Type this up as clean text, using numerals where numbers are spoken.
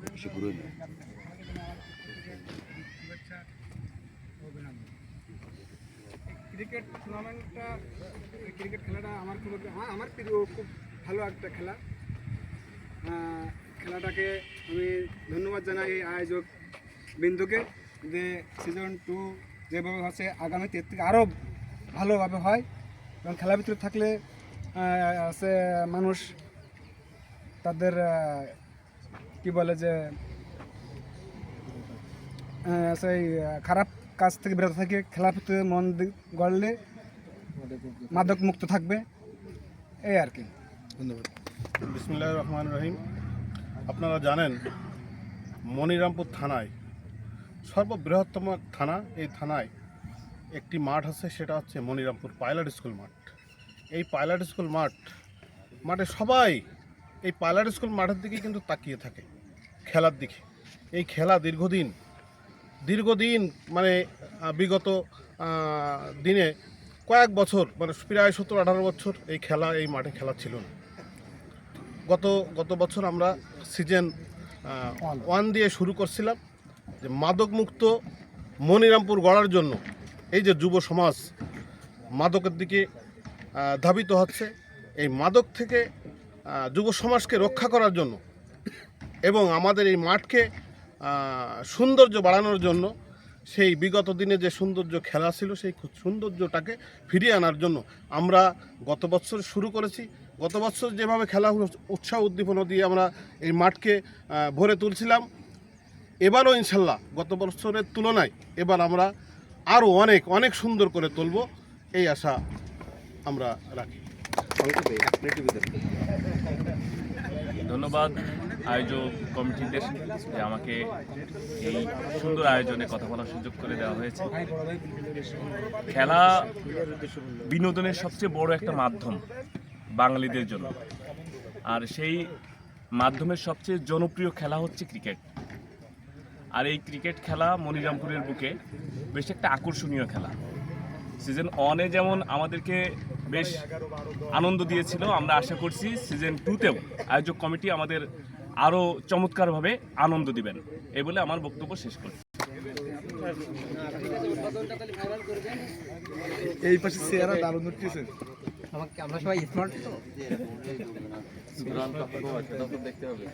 বেশি ঘুরে না। ক্রিকেট টুর্নামেন্টটা, ক্রিকেট খেলাটা আমার প্রিয়, খুব ভালো একটা খেলা। খেলাটাকে আমি ধন্যবাদ জানাই এই আয়োজক বিন্দুকে, যে সিজন 2 যেভাবে হচ্ছে আগামীতে এর থেকে আরও ভালোভাবে হয়। কারণ খেলার ভিতরে থাকলে আছে মানুষ তাদের কি বলে যে সেই খারাপ কাজ থেকে বিরত থাকে, খেলার প্রতি মন গড়লে মাদক মুক্ত থাকবে, এই আর কি। ধন্যবাদ। বিসমিল্লাহির রহমানির রহিম। আপনারা জানেন মনিরামপুর থানায় সর্ববৃহত্তম থানা, এই থানায় একটি মাঠ আছে, সেটা হচ্ছে মনিরামপুর পাইলট স্কুল মাঠ। এই পাইলট স্কুল মাঠে সবাই এই পাইলট স্কুল মাঠের দিকে কিন্তু তাকিয়ে থাকে, খেলার দিকে। এই খেলা দীর্ঘদিন মানে বিগত দিনে কয়েক বছর, মানে প্রায় 17-18 বছর এই মাঠে খেলা ছিল না। গত বছর আমরা সিজন 1 দিয়ে শুরু করছিলাম, যে মাদকমুক্ত মনিরামপুর গড়ার জন্য এই যে যুব সমাজ মাদকের দিকে ধাবিত হচ্ছে, এই মাদক থেকে যুব সমাজকে রক্ষা করার জন্য এবং আমাদের এই মাঠকে সৌন্দর্য বাড়ানোর জন্য, সেই বিগত দিনে যে সৌন্দর্য খেলা ছিল সেই সৌন্দর্যটাকে ফিরিয়ে আনার জন্য আমরা গত বছর শুরু করেছি। গত বছর যেভাবে খেলা উৎসাহ উদ্দীপনা দিয়ে আমরা এই মাঠকে ভরে তুলছিলাম, এবারও ইনশাল্লাহ গত বছরের তুলনায় এবার আমরা আরও অনেক সুন্দর করে তুলব, এই আশা আমরা রাখি। ধন্যবাদ আয়োজক কমিটিদের যে আমাকে এই সুন্দর আয়োজনে কথা বলার সুযোগ করে দেওয়া হয়েছে। খেলা বিনোদনের সবচেয়ে বড় একটা মাধ্যম বাঙালিদের জন্য, আর সেই মাধ্যমের সবচেয়ে জনপ্রিয় খেলা হচ্ছে ক্রিকেট। আর এই ক্রিকেট খেলা মনিরামপুরের বুকে বেশ একটা আকর্ষণীয় খেলা। সিজন 1-এ যেমন আমাদেরকে বেশ আনন্দ দিয়েছিল, আমরা আশা করছি সিজন 2-তেও আয়োজক কমিটি আমাদের আরও চমৎকারভাবে আনন্দ দিবেন, এই বলে আমার বক্তব্য শেষ করছি। এই পাশে চেহারা দারুণ উঠতেছে, আমরা সবাই স্মার্ট তো। দেখতে হবে।